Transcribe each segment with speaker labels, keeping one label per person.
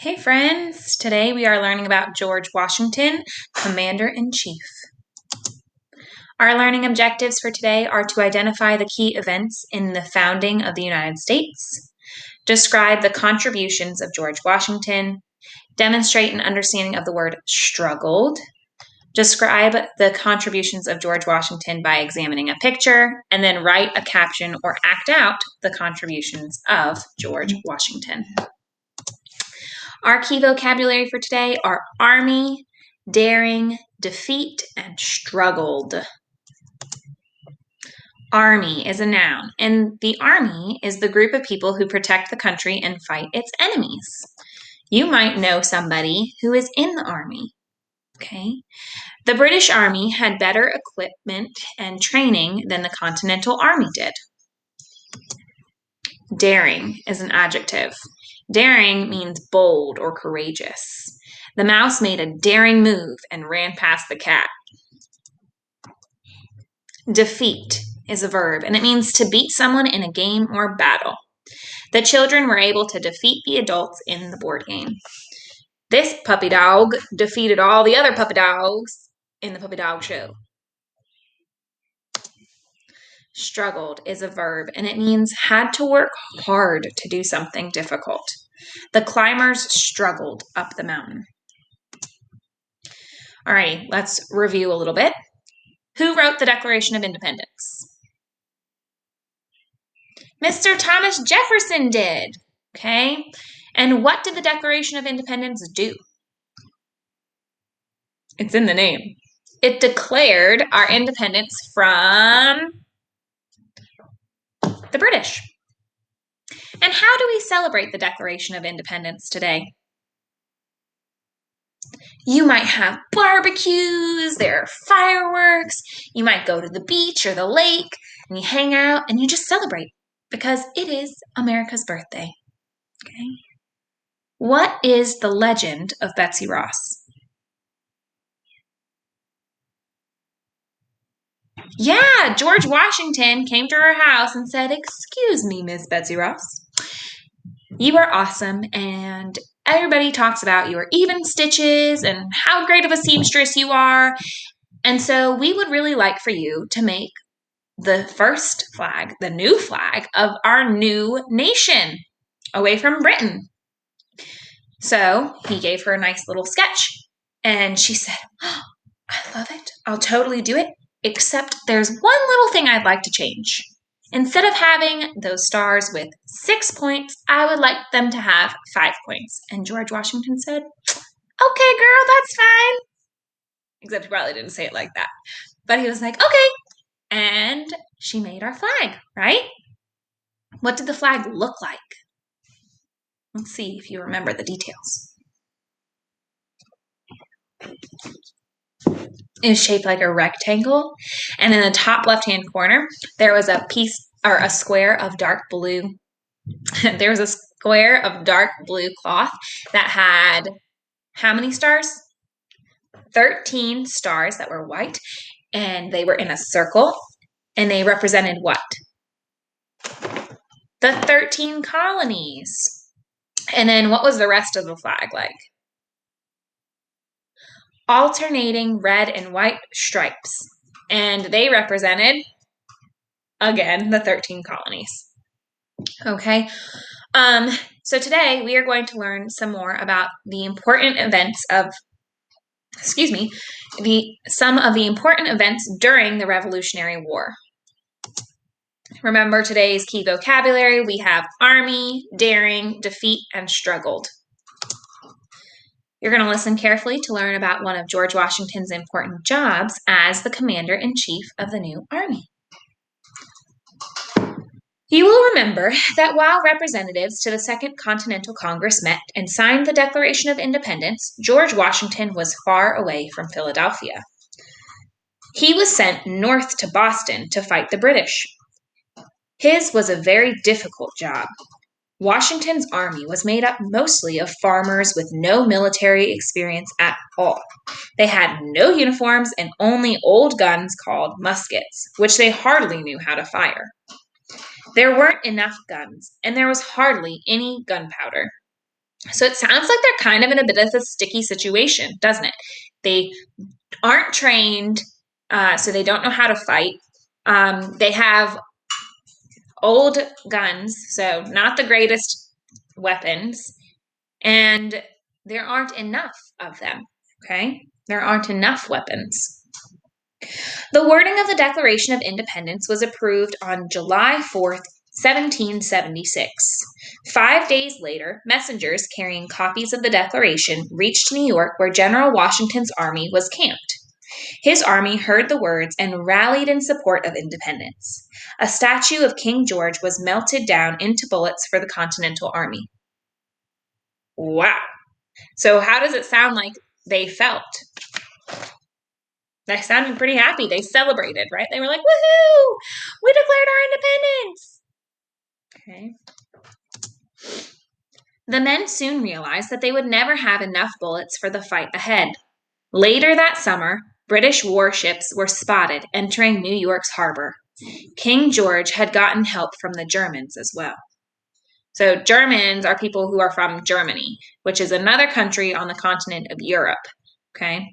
Speaker 1: Hey friends, today we are learning about George Washington, Commander-in-Chief. Our learning objectives for today are to identify the key events in the founding of the United States, describe the contributions of George Washington, demonstrate an understanding of the word struggled, describe the contributions of George Washington by examining a picture, and then write a caption or act out the contributions of George Washington. Our key vocabulary for today are army, daring, defeat, and struggled. Army is a noun, and the army is the group of people who protect the country and fight its enemies. You might know somebody who is in the army. Okay. The British Army had better equipment and training than the Continental Army did. Daring is an adjective. Daring means bold or courageous. The mouse made a daring move and ran past the cat. Defeat is a verb, and it means to beat someone in a game or battle. The children were able to defeat the adults in the board game. This puppy dog defeated all the other puppy dogs in the puppy dog show. Struggled is a verb, and it means had to work hard to do something difficult. The climbers struggled up the mountain. All right, let's review a little bit. Who wrote the Declaration of Independence? Mr. Thomas Jefferson did. Okay, and what did the Declaration of Independence do? It's in the name. It declared our independence from the British. And how do we celebrate the Declaration of Independence today? You might have barbecues, there are fireworks, you might go to the beach or the lake, and you hang out and you just celebrate because it is America's birthday. Okay. What is the legend of Betsy Ross? Yeah, George Washington came to her house and said, "Excuse me, Miss Betsy Ross. You are awesome, and everybody talks about your even stitches and how great of a seamstress you are. And so we would really like for you to make the first flag, the new flag of our new nation away from Britain." So he gave her a nice little sketch, and she said, "Oh, I love it. I'll totally do it, except there's one little thing I'd like to change. Instead of having those stars with 6 points, I would like them to have 5 points." And George Washington said, "Okay, girl, that's fine." Except he probably didn't say it like that. But he was like, "Okay." And she made our flag, right? What did the flag look like? Let's see if you remember the details. It was shaped like a rectangle, and in the top left-hand corner, there was a piece or a square of dark blue. There was a square of dark blue cloth that had how many stars? 13 stars that were white, and they were in a circle, and they represented what? The 13 colonies. And then what was the rest of the flag like? Alternating red and white stripes. And they represented, again, the 13 colonies. Okay. So today we are going to learn some more about the important events of, some of the important events during the Revolutionary War. Remember today's key vocabulary. We have army, daring, defeat, and struggled. You're going to listen carefully to learn about one of George Washington's important jobs as the Commander-in-Chief of the new Army. You will remember that while representatives to the Second Continental Congress met and signed the Declaration of Independence, George Washington was far away from Philadelphia. He was sent north to Boston to fight the British. His was a very difficult job. Washington's army was made up mostly of farmers with no military experience at all. They had no uniforms and only old guns called muskets, which they hardly knew how to fire. There weren't enough guns, and there was hardly any gunpowder. So it sounds like they're kind of in a bit of a sticky situation, doesn't it? They aren't trained, so they don't know how to fight. They have old guns, so not the greatest weapons, and there aren't enough of them, okay? There aren't enough weapons. The wording of the Declaration of Independence was approved on July 4th, 1776. 5 days later, messengers carrying copies of the Declaration reached New York, where General Washington's army was camped. His army heard the words and rallied in support of independence. A statue of King George was melted down into bullets for the Continental Army. Wow. So, how does it sound like they felt? They sounded pretty happy. They celebrated, right? They were like, woohoo! We declared our independence. Okay. The men soon realized that they would never have enough bullets for the fight ahead. Later that summer, British warships were spotted entering New York's harbor. King George had gotten help from the Germans as well. So, Germans are people who are from Germany, which is another country on the continent of Europe. Okay.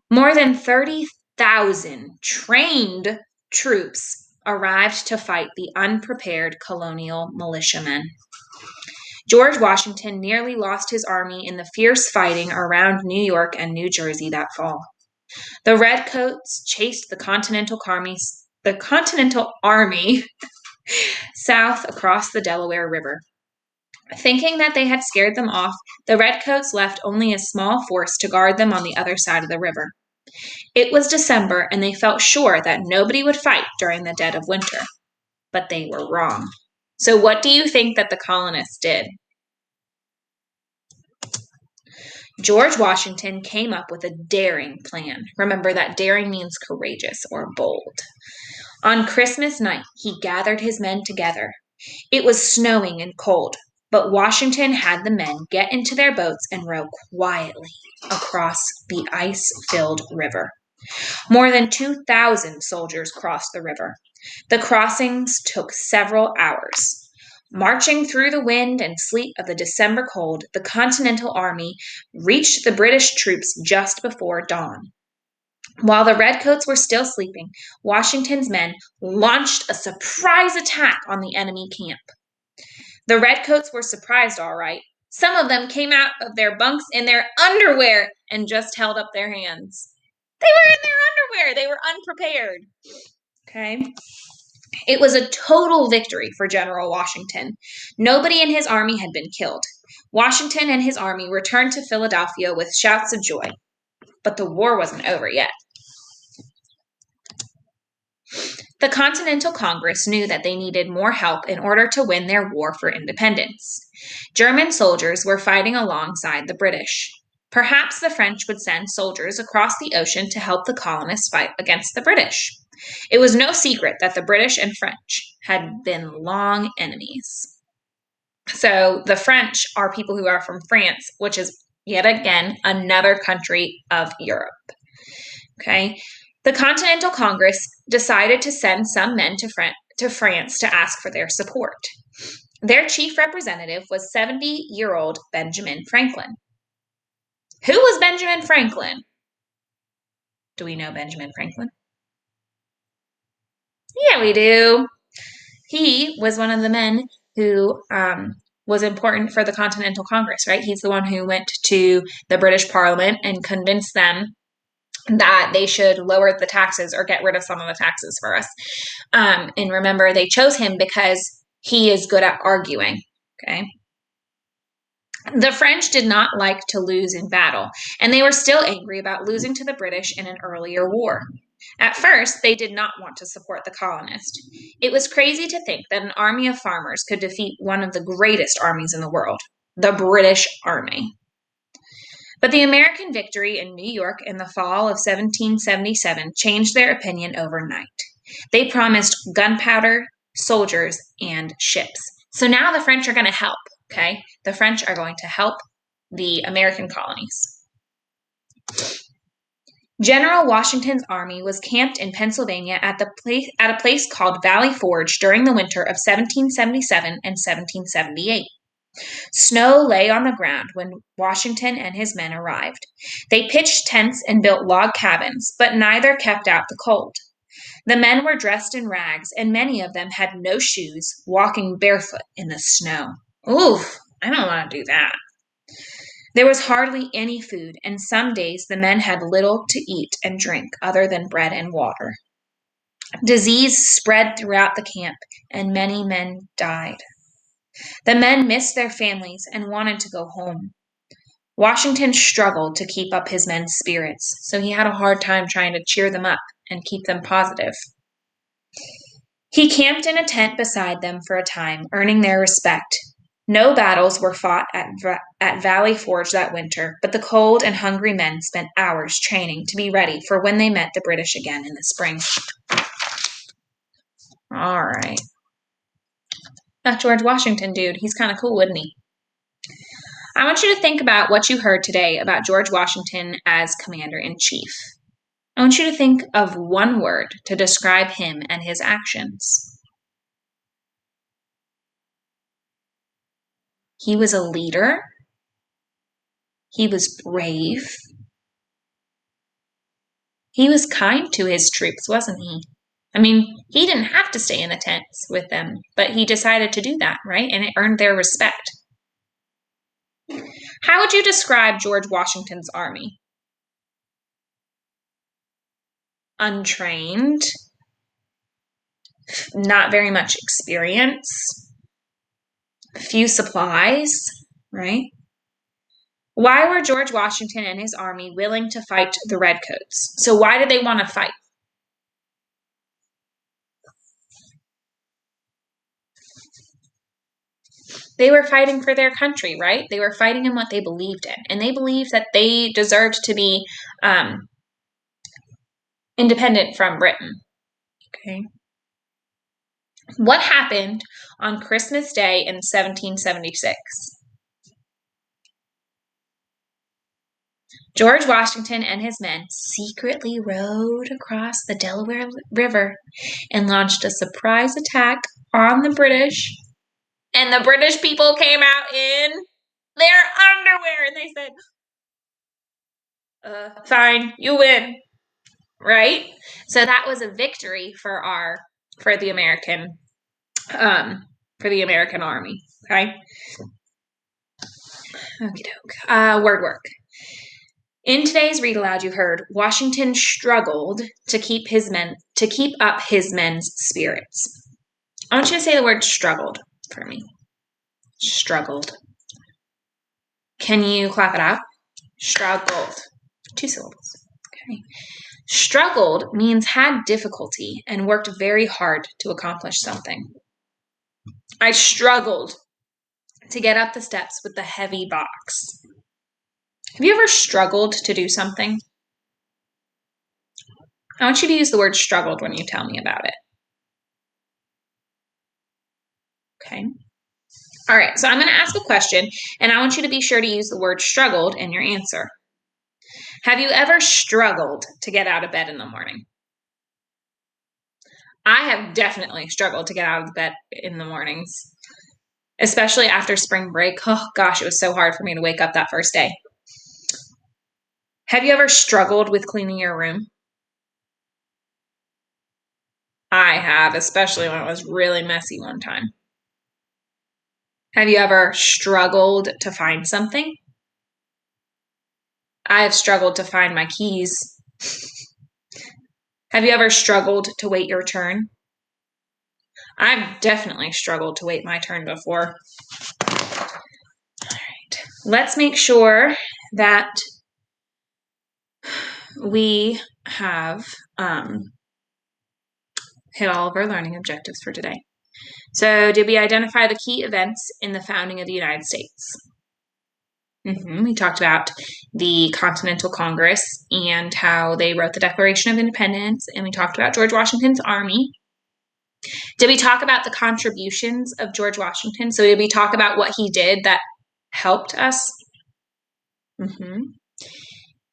Speaker 1: More than 30,000 trained troops arrived to fight the unprepared colonial militiamen. George Washington nearly lost his army in the fierce fighting around New York and New Jersey that fall. The Redcoats chased the Continental Army south across the Delaware River. Thinking that they had scared them off, the Redcoats left only a small force to guard them on the other side of the river. It was December, and they felt sure that nobody would fight during the dead of winter. But they were wrong. So what do you think that the colonists did? George Washington came up with a daring plan. Remember that daring means courageous or bold. On Christmas night, he gathered his men together. It was snowing and cold, but Washington had the men get into their boats and row quietly across the ice-filled river. More than 2,000 soldiers crossed the river. The crossings took several hours. Marching through the wind and sleet of the December cold, the Continental Army reached the British troops just before dawn. While the Redcoats were still sleeping, Washington's men launched a surprise attack on the enemy camp. The Redcoats were surprised, all right. Some of them came out of their bunks in their underwear and just held up their hands. They were in their underwear. They were unprepared. Okay. It was a total victory for General Washington. Nobody in his army had been killed. Washington and his army returned to Philadelphia with shouts of joy. But the war wasn't over yet. The Continental Congress knew that they needed more help in order to win their war for independence. German soldiers were fighting alongside the British. Perhaps the French would send soldiers across the ocean to help the colonists fight against the British. It was no secret that the British and French had been long enemies. So the French are people who are from France, which is yet again another country of Europe. Okay. The Continental Congress decided to send some men to France to ask for their support. Their chief representative was 70-year-old Benjamin Franklin. Who was Benjamin Franklin? Do we know Benjamin Franklin? Yeah, we do. He was one of the men who was important for the Continental Congress, right? He's the one who went to the British Parliament and convinced them that they should lower the taxes or get rid of some of the taxes for us. And remember, they chose him because he is good at arguing, okay? The French did not like to lose in battle, and they were still angry about losing to the British in an earlier war. At first, they did not want to support the colonists. It was crazy to think that an army of farmers could defeat one of the greatest armies in the world, the British Army. But the American victory in New York in the fall of 1777 changed their opinion overnight. They promised gunpowder, soldiers, and ships. So now the French are going to help, okay? The French are going to help the American colonies. General Washington's army was camped in Pennsylvania at a place called Valley Forge during the winter of 1777 and 1778. Snow lay on the ground when Washington and his men arrived. They pitched tents and built log cabins, but neither kept out the cold. The men were dressed in rags, and many of them had no shoes, walking barefoot in the snow. Oof, I don't want to do that. There was hardly any food, and some days the men had little to eat and drink other than bread and water. Disease spread throughout the camp, and many men died. The men missed their families and wanted to go home. Washington struggled to keep up his men's spirits, so he had a hard time trying to cheer them up and keep them positive. He camped in a tent beside them for a time, earning their respect. No battles were fought at Valley Forge that winter, but the cold and hungry men spent hours training to be ready for when they met the British again in the spring. All right. That George Washington dude, he's kind of cool, isn't he? I want you to think about what you heard today about George Washington as Commander-in-Chief. I want you to think of one word to describe him and his actions. He was a leader. He was brave. He was kind to his troops, wasn't he? I mean, he didn't have to stay in the tents with them, but he decided to do that, right? And it earned their respect. How would you describe George Washington's army? Untrained, not very much experience, few supplies, right? Why were George Washington and his army willing to fight the Redcoats? So why did they want to fight? They were fighting for their country, right? They were fighting in what they believed in, and they believed that they deserved to be independent from Britain. Okay. What happened on Christmas Day in 1776? George Washington and his men secretly rowed across the Delaware River and launched a surprise attack on the British. And the British people came out in their underwear and they said, fine, you win. Right? So that was a victory for the American army. Okay. Okie doke. Word work. In today's read aloud, you heard Washington struggled to keep up his men's spirits. I want you to say the word struggled for me. Struggled. Can you clap it out? Struggled. 2 syllables. Okay. Struggled means had difficulty and worked very hard to accomplish something. I struggled to get up the steps with the heavy box. Have you ever struggled to do something? I want you to use the word struggled when you tell me about it. Okay. All right, so I'm going to ask a question, and I want you to be sure to use the word struggled in your answer. Have you ever struggled to get out of bed in the morning? I have definitely struggled to get out of bed in the mornings, especially after spring break. Oh gosh, it was so hard for me to wake up that first day. Have you ever struggled with cleaning your room? I have, especially when it was really messy one time. Have you ever struggled to find something? I have struggled to find my keys. Have you ever struggled to wait your turn? I've definitely struggled to wait my turn before. All right, let's make sure that we have hit all of our learning objectives for today. So, did we identify the key events in the founding of the United States? We talked about the Continental Congress and how they wrote the Declaration of Independence, and we talked about George Washington's army. Did we talk about the contributions of George Washington? So did we talk about what he did that helped us?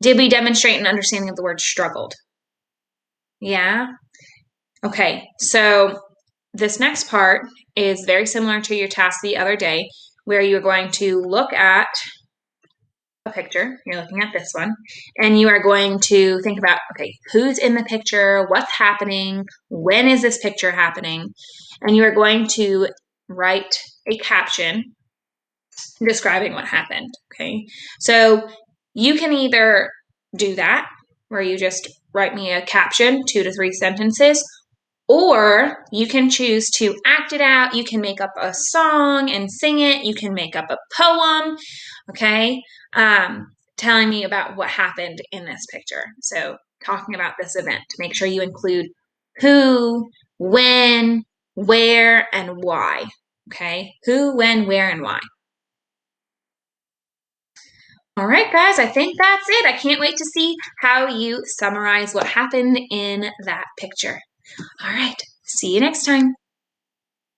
Speaker 1: Did we demonstrate an understanding of the word struggled? Yeah? Okay, so this next part is very similar to your task the other day. where you're going to look at a picture. You're looking at this one, and you are going to think about, okay, who's in the picture? What's happening? When is this picture happening? And you are going to write a caption describing what happened, okay? So you can either do that, where you just write me a caption, 2 to 3 sentences, or you can choose to act it out. You can make up a song and sing it. You can make up a poem, okay? Telling me about what happened in this picture. So talking about this event. Make sure you include who, when, where, and why, okay? Who, when, where, and why. All right, guys, I think that's it. I can't wait to see how you summarize what happened in that picture. All right, see you next time.